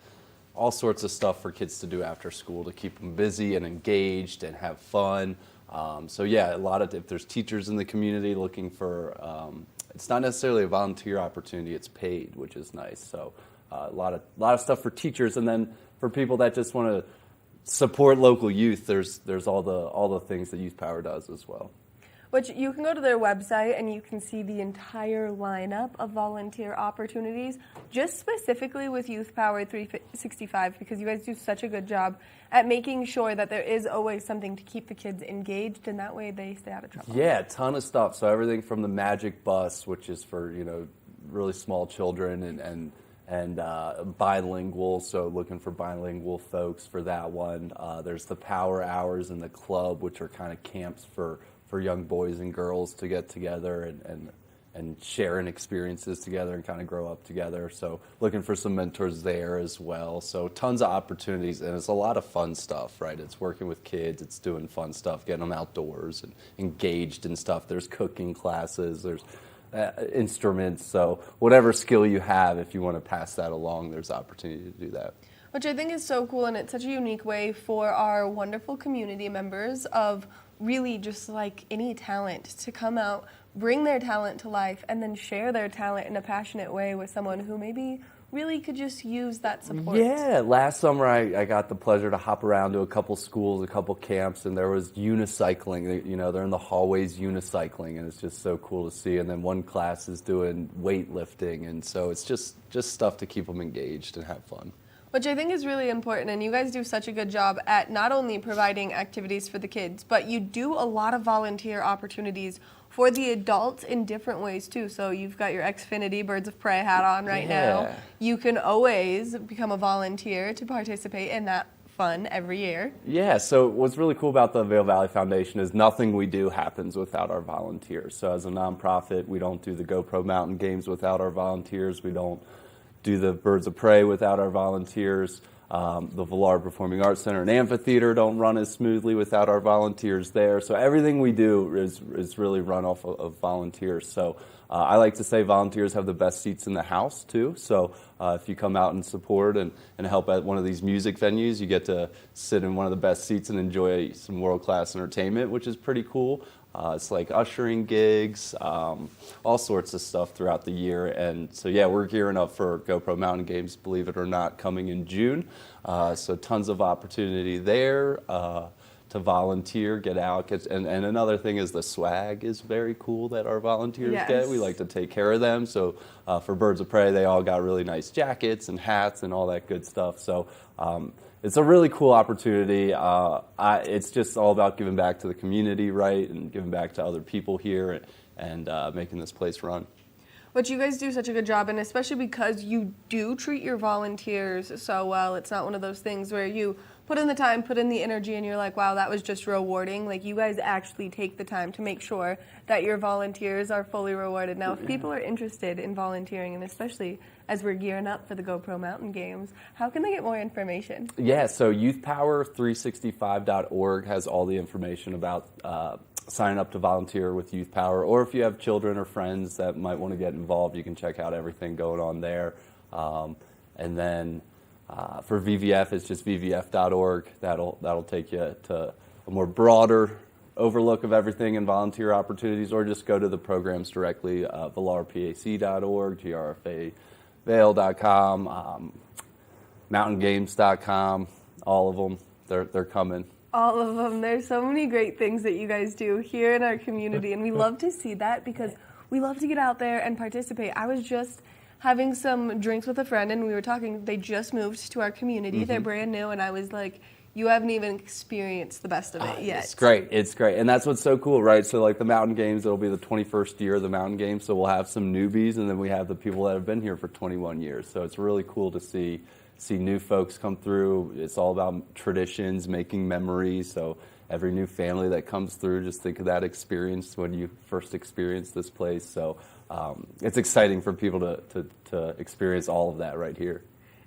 all sorts of stuff for kids to do after school to keep them busy and engaged and have fun. So yeah, if there's teachers in the community looking for, it's not necessarily a volunteer opportunity, it's paid, which is nice. So a lot of stuff for teachers, and then for people that just want to support local youth, there's all the things that Youth Power does as well. Which you can go to their website and you can see the entire lineup of volunteer opportunities, just specifically with Youth Power 365, because you guys do such a good job at making sure that there is always something to keep the kids engaged, and that way they stay out of trouble. Yeah, a ton of stuff. So everything from the Magic Bus, which is for really small children and bilingual, so looking for bilingual folks for that one. There's the Power Hours and the Club, which are kind of camps for young boys and girls to get together and sharing experiences together and kind of grow up together. So looking for some mentors there as well. So tons of opportunities, and it's a lot of fun stuff, right? It's working with kids, it's doing fun stuff, getting them outdoors and engaged in stuff. There's cooking classes, there's instruments. So whatever skill you have, if you want to pass that along, there's opportunity to do that. Which I think is so cool, and it's such a unique way for our wonderful community members of really just like any talent to come out, bring their talent to life, and then share their talent in a passionate way with someone who maybe really could just use that support. Yeah, last summer I got the pleasure to hop around to a couple schools, a couple camps, and there was unicycling. They're in the hallways unicycling, and it's just so cool to see. And then one class is doing weightlifting, and so it's just stuff to keep them engaged and have fun. Which I think is really important, and you guys do such a good job at not only providing activities for the kids, but you do a lot of volunteer opportunities for the adults in different ways too. So you've got your Xfinity Birds of Prey hat on right now. You can always become a volunteer to participate in that fun every year. Yeah, so what's really cool about the Vail Valley Foundation is nothing we do happens without our volunteers. So as a nonprofit, we don't do the GoPro Mountain Games without our volunteers. We don't do the Birds of Prey without our volunteers. The Vail Performing Arts Center and Amphitheater don't run as smoothly without our volunteers there. So everything we do is really run off of volunteers. So I like to say volunteers have the best seats in the house too. So if you come out and support and help at one of these music venues, you get to sit in one of the best seats and enjoy some world-class entertainment, which is pretty cool. It's like ushering gigs, all sorts of stuff throughout the year. And so, yeah, we're gearing up for GoPro Mountain Games, believe it or not, coming in June. So tons of opportunity there to volunteer, get out. And another thing is the swag is very cool that our volunteers get. We like to take care of them. So for Birds of Prey, they all got really nice jackets and hats and all that good stuff. So it's a really cool opportunity. It's just all about giving back to the community, right, and giving back to other people here and making this place run. But you guys do such a good job, and especially because you do treat your volunteers so well. It's not one of those things where you put in the time, put in the energy, and you're like, wow, that was just rewarding. Like, you guys actually take the time to make sure that your volunteers are fully rewarded. Now, if people are interested in volunteering, and especially as we're gearing up for the GoPro Mountain Games, how can they get more information? Yeah, so youthpower365.org has all the information about signing up to volunteer with Youth Power, or if you have children or friends that might want to get involved, you can check out everything going on there. And then for VVF, it's just vvf.org. That'll take you to a more broader overlook of everything and volunteer opportunities, or just go to the programs directly, valarpac.org, grfavail.com, mountaingames.com, all of them. They're coming. All of them. There's so many great things that you guys do here in our community, and we love to see that because we love to get out there and participate. I was just having some drinks with a friend, and we were talking. They just moved to our community. They're brand new, and I was like, you haven't even experienced the best of it yet. It's great. It's great. And that's what's so cool, right? So like the Mountain Games, it'll be the 21st year of the Mountain Games, so we'll have some newbies, and then we have the people that have been here for 21 years. So it's really cool to see new folks come through. It's all about traditions, making memories. So every new family that comes through, just think of that experience when you first experienced this place. So it's exciting for people to experience all of that right here.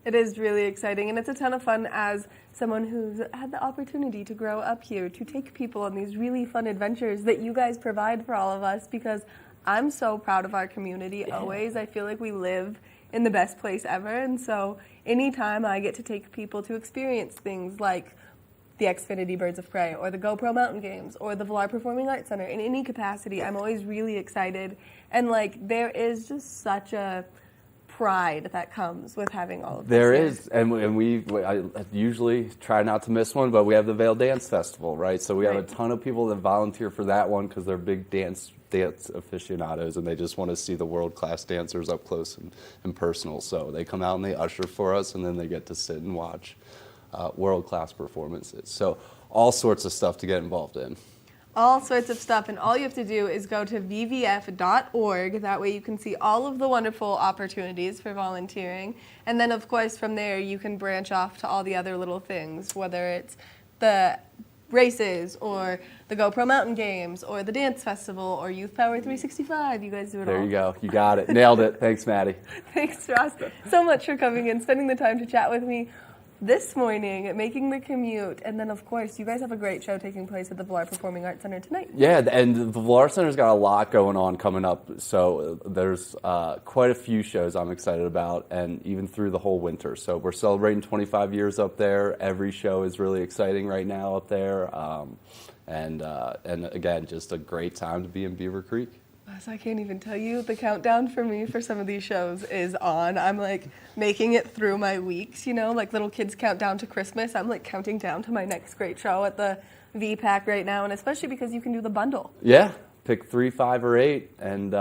It is really exciting, and it's a ton of fun as someone who's had the opportunity to grow up here, to take people on these really fun adventures that you guys provide for all of us, because I'm so proud of our community always. I feel like we live in the best place ever, and so anytime I get to take people to experience things like the Xfinity Birds of Prey or the GoPro Mountain Games or the Vail Performing Arts Center in any capacity, I'm always really excited, and like there is just such a pride that comes with having all of this. There is, and I usually try not to miss one, but we have the Vail Dance Festival, right? So we have a ton of people that volunteer for that one because they're big dance aficionados, and they just want to see the world-class dancers up close and personal. So they come out and they usher for us, and then they get to sit and watch world-class performances. So all sorts of stuff to get involved in. All sorts of stuff, and all you have to do is go to vvf.org. That way you can see all of the wonderful opportunities for volunteering. And then, of course, from there you can branch off to all the other little things, whether it's the races or the GoPro Mountain Games or the Dance Festival or Youth Power 365. You guys do it all. There you go. You got it. Nailed it. Thanks, Maddie. Thanks, Ross, so much for coming in, spending the time to chat with me this morning, making the commute, and then, of course, you guys have a great show taking place at the Vail Performing Arts Center tonight. Yeah, and the Vail Arts Center's got a lot going on coming up, so there's quite a few shows I'm excited about, and even through the whole winter. So we're celebrating 25 years up there. Every show is really exciting right now up there, and again, just a great time to be in Beaver Creek. So I can't even tell you, the countdown for me for some of these shows is on. I'm like making it through my weeks, you know, like little kids count down to Christmas. I'm like counting down to my next great show at the VPAC right now, and especially because you can do the bundle. Yeah, pick 3, 5, or 8 and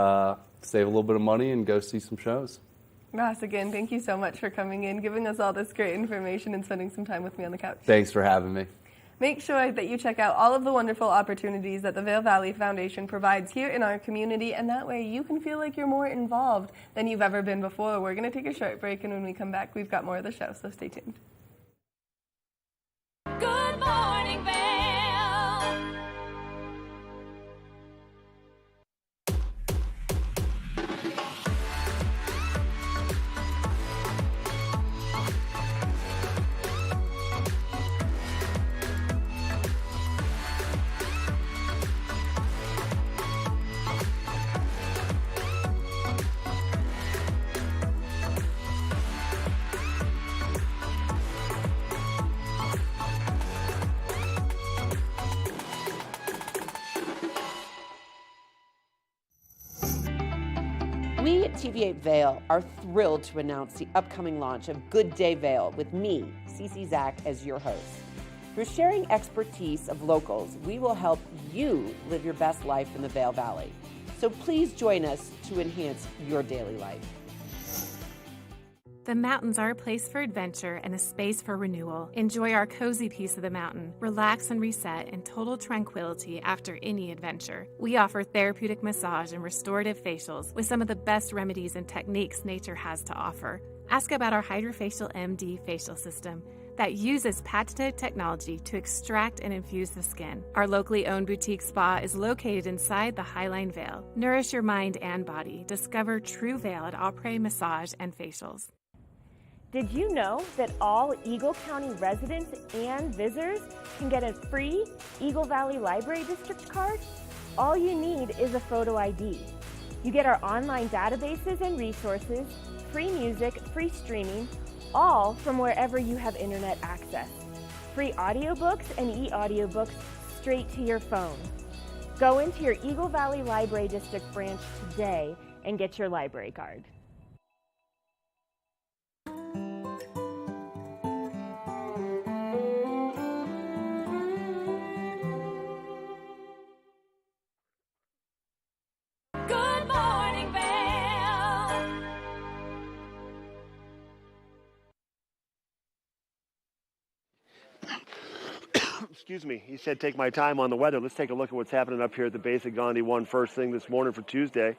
save a little bit of money and go see some shows. Ross, again, thank you so much for coming in, giving us all this great information and spending some time with me on the couch. Thanks for having me. Make sure that you check out all of the wonderful opportunities that the Vail Valley Foundation provides here in our community, and that way you can feel like you're more involved than you've ever been before. We're going to take a short break, and when we come back, we've got more of the show, so stay tuned. Good morning, Vail. at TV8 Vail are thrilled to announce the upcoming launch of Good Day Vail with me, Cece Zach, as your host. Through sharing expertise of locals, we will help you live your best life in the Vail Valley. So please join us to enhance your daily life. The mountains are a place for adventure and a space for renewal. Enjoy our cozy piece of the mountain. Relax and reset in total tranquility after any adventure. We offer therapeutic massage and restorative facials with some of the best remedies and techniques nature has to offer. Ask about our Hydrofacial MD facial system that uses patented technology to extract and infuse the skin. Our locally owned boutique spa is located inside the Highline Vail. Nourish your mind and body. Discover True Vail at Après Massage and Facials. Did you know that all Eagle County residents and visitors can get a free Eagle Valley Library District card? All you need is a photo ID. You get our online databases and resources, free music, free streaming, all from wherever you have internet access. Free audiobooks and e-audiobooks straight to your phone. Go into your Eagle Valley Library District branch today and get your library card. Good morning, Vail. Excuse me. He said take my time on the weather. Let's take a look at what's happening up here at the base of Gandhi 1 first thing this morning for Tuesday.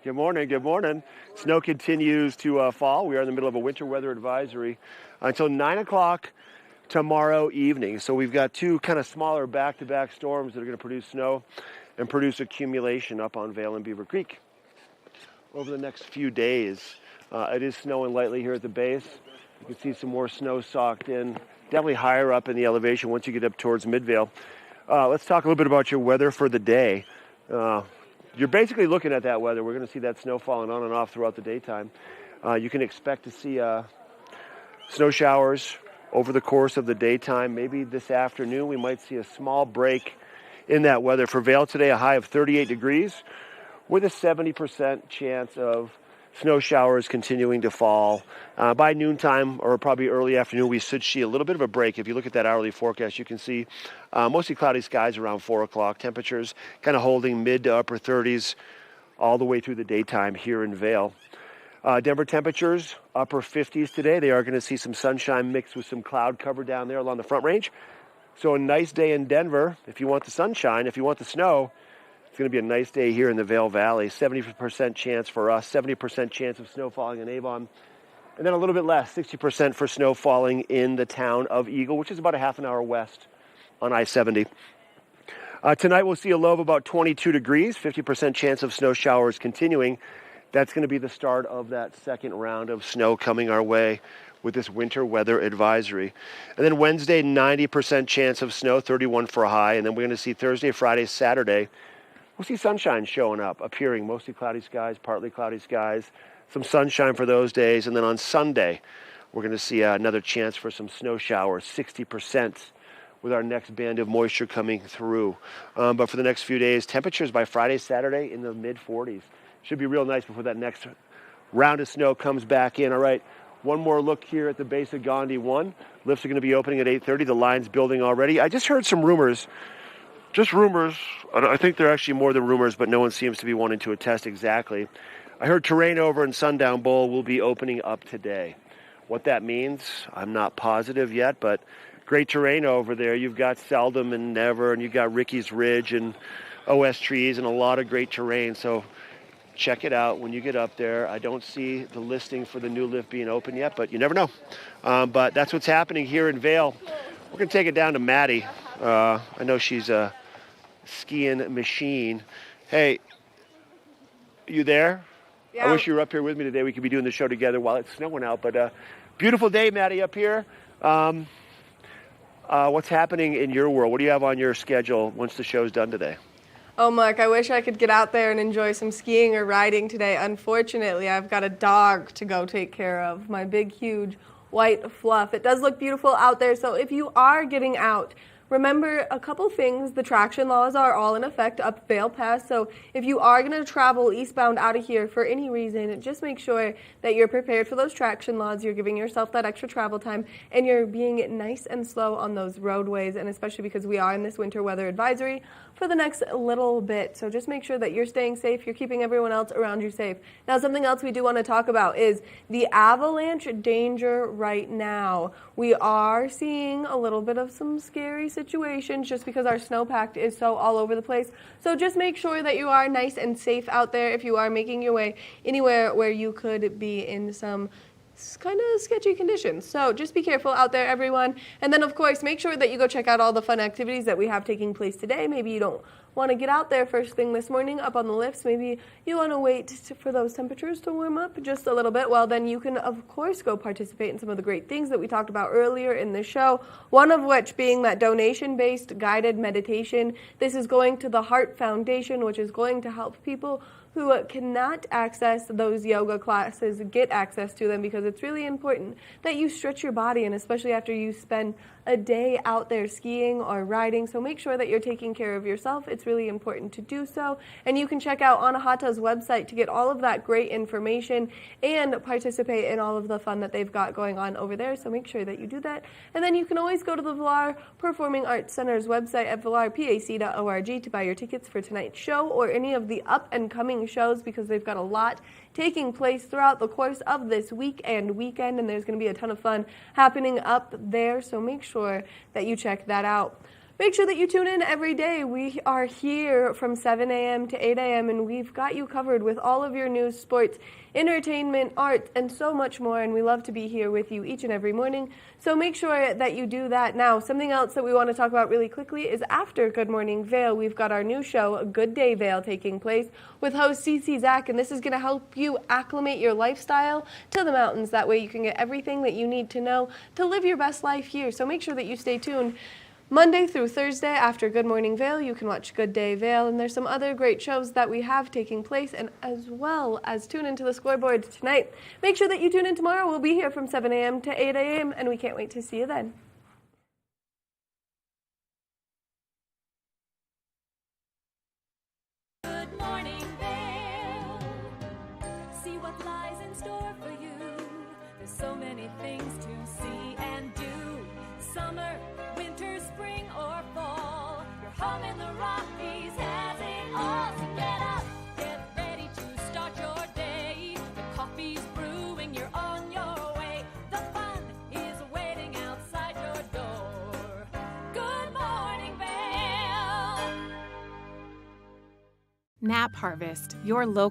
Good morning. Good morning. Snow continues to fall. We are in the middle of a winter weather advisory until 9 o'clock tomorrow evening. So we've got two kind of smaller back-to-back storms that are going to produce snow and produce accumulation up on Vail and Beaver Creek. Over the next few days, it is snowing lightly here at the base. You can see some more snow socked in, definitely higher up in the elevation once you get up towards Midvale. Let's talk a little bit about your weather for the day. You're basically looking at that weather. We're going to see that snow falling on and off throughout the daytime. You can expect to see snow showers over the course of the daytime. Maybe this afternoon we might see a small break in that weather. For Vail today, a high of 38 degrees with a 70% chance of snow showers continuing to fall. By noontime or probably early afternoon, we should see a little bit of a break. If you look at that hourly forecast, you can see mostly cloudy skies around 4 o'clock. Temperatures kind of holding mid to upper 30s all the way through the daytime here in Vail. Denver temperatures, upper 50s today. They are going to see some sunshine mixed with some cloud cover down there along the Front Range. So a nice day in Denver. If you want the sunshine, if you want the snow, it's going to be a nice day here in the Vail Valley. 70% chance for us, 70% chance of snow falling in Avon. And then a little bit less, 60% for snow falling in the town of Eagle, which is about a half an hour west on I-70. Tonight we'll see a low of about 22 degrees, 50% chance of snow showers continuing. That's going to be the start of that second round of snow coming our way with this winter weather advisory. And then Wednesday, 90% chance of snow, 31 for a high. And then we're going to see Thursday, Friday, Saturday. We'll see sunshine showing up, appearing, mostly cloudy skies, partly cloudy skies, some sunshine for those days. And then on Sunday, we're going to see another chance for some snow showers, 60% with our next band of moisture coming through. But for the next few days, temperatures by Friday, Saturday in the mid-40s. Should be real nice before that next round of snow comes back in. All right, one more look here at the base of Gandhi 1. Lifts are going to be opening at 8:30. The line's building already. I just heard some rumors. Just rumors. I think they're actually more than rumors, but no one seems to be wanting to attest exactly. I heard Terrain Over and Sundown Bowl will be opening up today. What that means, I'm not positive yet, but great terrain over there. You've got Seldom and Never, and you've got Ricky's Ridge and OS Trees and a lot of great terrain. So check it out when you get up there. I don't see the listing for the new lift being open yet, but you never know. But that's what's happening here in Vail. We're going to take it down to Maddie. I know she's a skiing machine. Hey, you there? Yeah. I wish you were up here with me today. We could be doing the show together while it's snowing out. But beautiful day, Maddie, up here. What's happening in your world? What do you have on your schedule once the show's done today? Oh, Mark, I wish I could get out there and enjoy some skiing or riding today. Unfortunately, I've got a dog to go take care of, my big, huge white fluff. It does look beautiful out there, so if you are getting out, Remember a couple things. The traction laws are all in effect up Vail Pass. So if you are going to travel eastbound out of here for any reason, just make sure that you're prepared for those traction laws. You're giving yourself that extra travel time, and you're being nice and slow on those roadways, and especially because we are in this winter weather advisory for the next little bit. So just make sure that you're staying safe, you're keeping everyone else around you safe. Now, something else we do want to talk about is the avalanche danger right now. We are seeing a little bit of some scary situations just because our snowpack is so all over the place. So just make sure that you are nice and safe out there if you are making your way anywhere where you could be in some kind of sketchy conditions. So just be careful out there, everyone. And then, of course, make sure that you go check out all the fun activities that we have taking place today. Maybe you don't want to get out there first thing this morning up on the lifts. Maybe you want to wait for those temperatures to warm up just a little bit. Well, then you can, of course, go participate in some of the great things that we talked about earlier in the show, one of which being that donation-based guided meditation. This is going to the Heart Foundation, which is going to help people who cannot access those yoga classes get access to them, because it's really important that you stretch your body, and especially after you spend a day out there skiing or riding. So make sure that you're taking care of yourself. It's really important to do so. And you can check out Anahata's website to get all of that great information and participate in all of the fun that they've got going on over there. So make sure that you do that. And then you can always go to the Villar Performing Arts Center's website at villarpac.org to buy your tickets for tonight's show or any of the up and coming shows, because they've got a lot taking place throughout the course of this week and weekend, and there's going to be a ton of fun happening up there, so make sure that you check that out. Make sure that you tune in every day. We are here from 7 a.m. to 8 a.m., and we've got you covered with all of your news, sports, entertainment, art, and so much more, and we love to be here with you each and every morning, so make sure that you do that. Now, something else that we want to talk about really quickly is after Good Morning Vail, we've got our new show, Good Day Vail, taking place with host CC Zach, and this is going to help you acclimate your lifestyle to the mountains. That way you can get everything that you need to know to live your best life here, so make sure that you stay tuned. Monday through Thursday after Good Morning Vail, you can watch Good Day Vail, and there's some other great shows that we have taking place, and as well as tune into the scoreboard tonight. Make sure that you tune in tomorrow. We'll be here from 7 a.m. to 8 a.m., and we can't wait to see you then. Good morning, Vail. See what lies in store for you. There's so many things to see and do. Summer, winter, spring, or fall. Your home in the Rockies has it all. So get up, get ready to start your day. The coffee's brewing, you're on your way. The fun is waiting outside your door. Good morning, Vail. Nap Harvest, your local